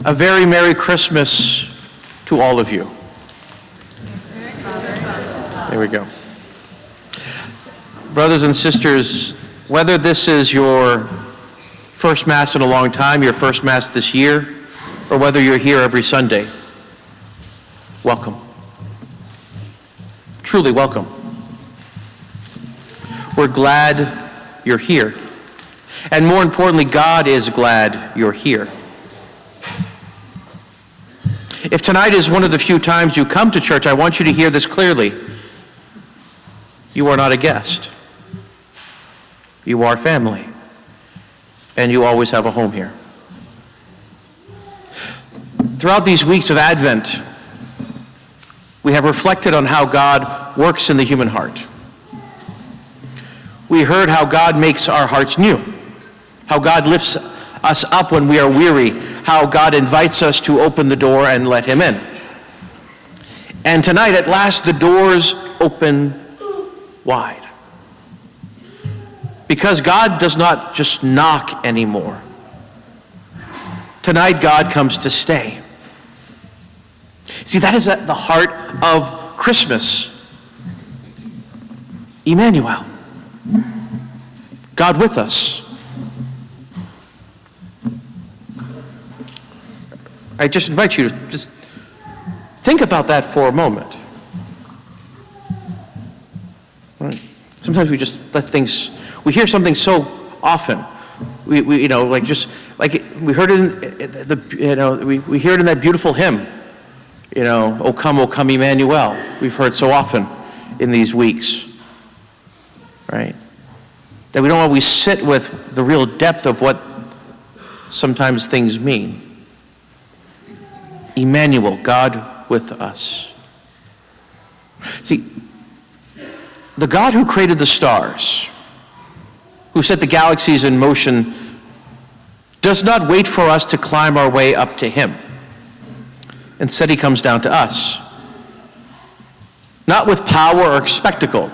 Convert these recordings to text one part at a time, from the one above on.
A very Merry Christmas to all of you. There we go. Brothers and sisters, whether this is your first Mass in a long time, your first Mass this year, or whether you're here every Sunday, welcome. Truly welcome. We're glad you're here. And more importantly, God is glad you're here. If tonight is one of the few times you come to church, I want you to hear this clearly. You are not a guest. You are family. And you always have a home here. Throughout these weeks of Advent, we have reflected on how God works in the human heart. We heard how God makes our hearts new, how God lifts us up when we are weary, how God invites us to open the door and let him in. And tonight, at last, the doors open wide. Because God does not just knock anymore. Tonight, God comes to stay. See, that is at the heart of Christmas. Emmanuel. God with us. I just invite you to just think about that for a moment. Right? Sometimes we just let things, we hear something so often. We heard it in the, we hear it in that beautiful hymn. O come, Emmanuel. We've heard so often in these weeks, right? That we don't always sit with the real depth of what sometimes things mean. Emmanuel, God with us. See, the God who created the stars, who set the galaxies in motion, does not wait for us to climb our way up to him. Instead, he comes down to us. Not with power or spectacle,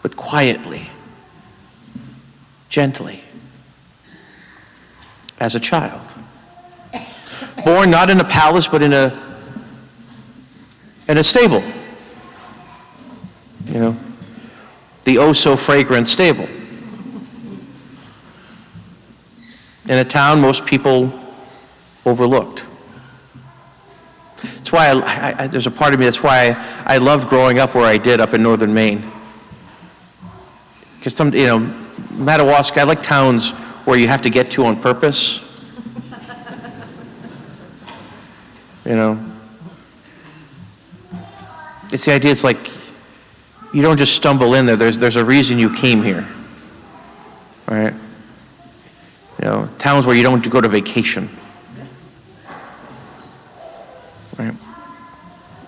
but quietly, gently, as a child. Born not in a palace, but in a stable. The oh-so-fragrant stable. In a town most people overlooked. That's why there's a part of me, that's why I loved growing up where I did, up in northern Maine. Because Madawaska, I like towns where you have to get to on purpose. It's the idea, it's like, you don't just stumble in there. There's a reason you came here. All right? Towns where you don't go to vacation. Right?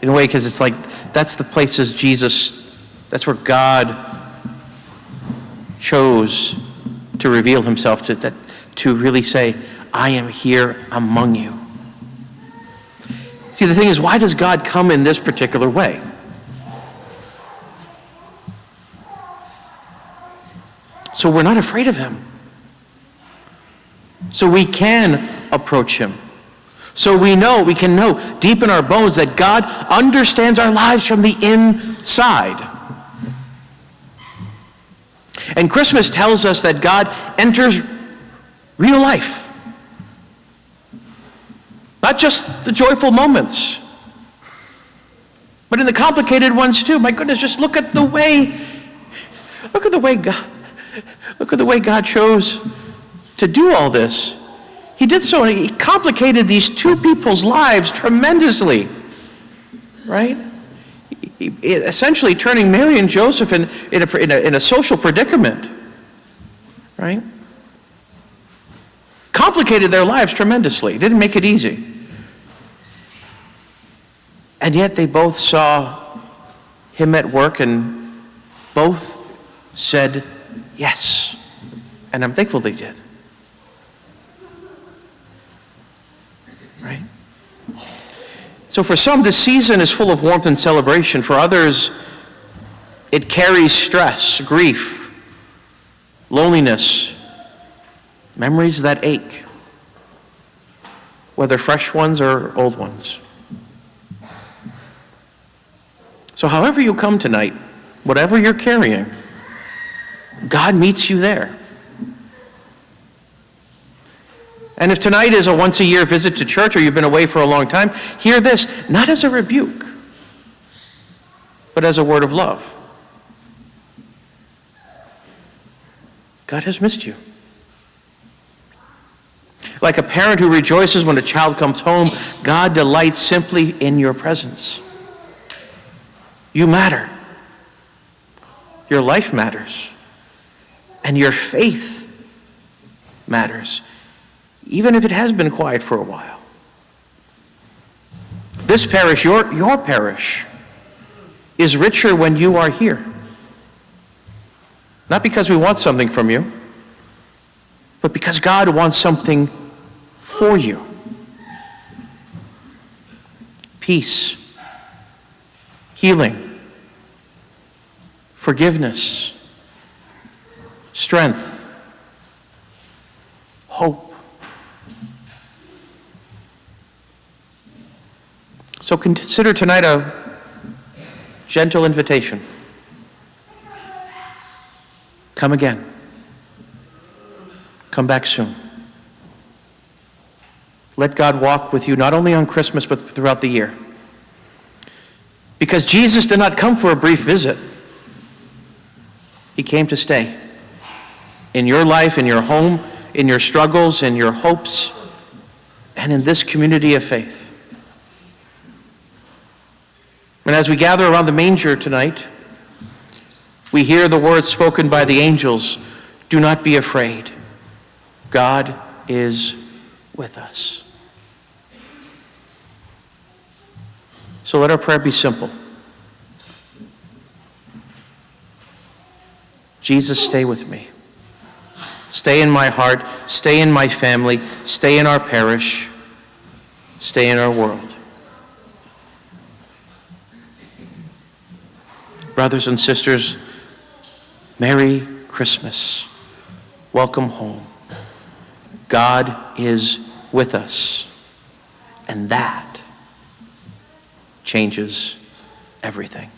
In a way, because it's like, that's the places that's where God chose to reveal himself, to really say, I am here among you. See, the thing is, why does God come in this particular way? So we're not afraid of him. So we can approach him. So we can know deep in our bones that God understands our lives from the inside. And Christmas tells us that God enters real life. Not just the joyful moments, but in the complicated ones too. My goodness, just look at the way God chose to do all this. He did so, and he complicated these two people's lives tremendously, right? Essentially turning Mary and Joseph in a social predicament, right? Complicated their lives tremendously. Didn't make it easy. And yet they both saw him at work and both said yes. And I'm thankful they did. Right? So for some, this season is full of warmth and celebration. For others, it carries stress, grief, loneliness, memories that ache. whether fresh ones or old ones. So however you come tonight, whatever you're carrying, God meets you there. And if tonight is a once-a-year visit to church, or you've been away for a long time, hear this, not as a rebuke, but as a word of love. God has missed you. Like a parent who rejoices when a child comes home, God delights simply in your presence. You matter. Your life matters. And your faith matters, even if it has been quiet for a while. This parish, your parish, is richer when you are here. Not because we want something from you, but because God wants something for you. Peace, healing, forgiveness, strength, hope. So consider tonight a gentle invitation. Come again. Come back soon. Let God walk with you not only on Christmas, but throughout the year. Because Jesus did not come for a brief visit. He came to stay. In your life, in your home, in your struggles, in your hopes, and in this community of faith. And as we gather around the manger tonight, we hear the words spoken by the angels, "Do not be afraid. God is with us." So let our prayer be simple. Jesus, stay with me. Stay in my heart, stay in my family, stay in our parish, stay in our world. Brothers and sisters, Merry Christmas. Welcome home. God is with us, and that changes everything.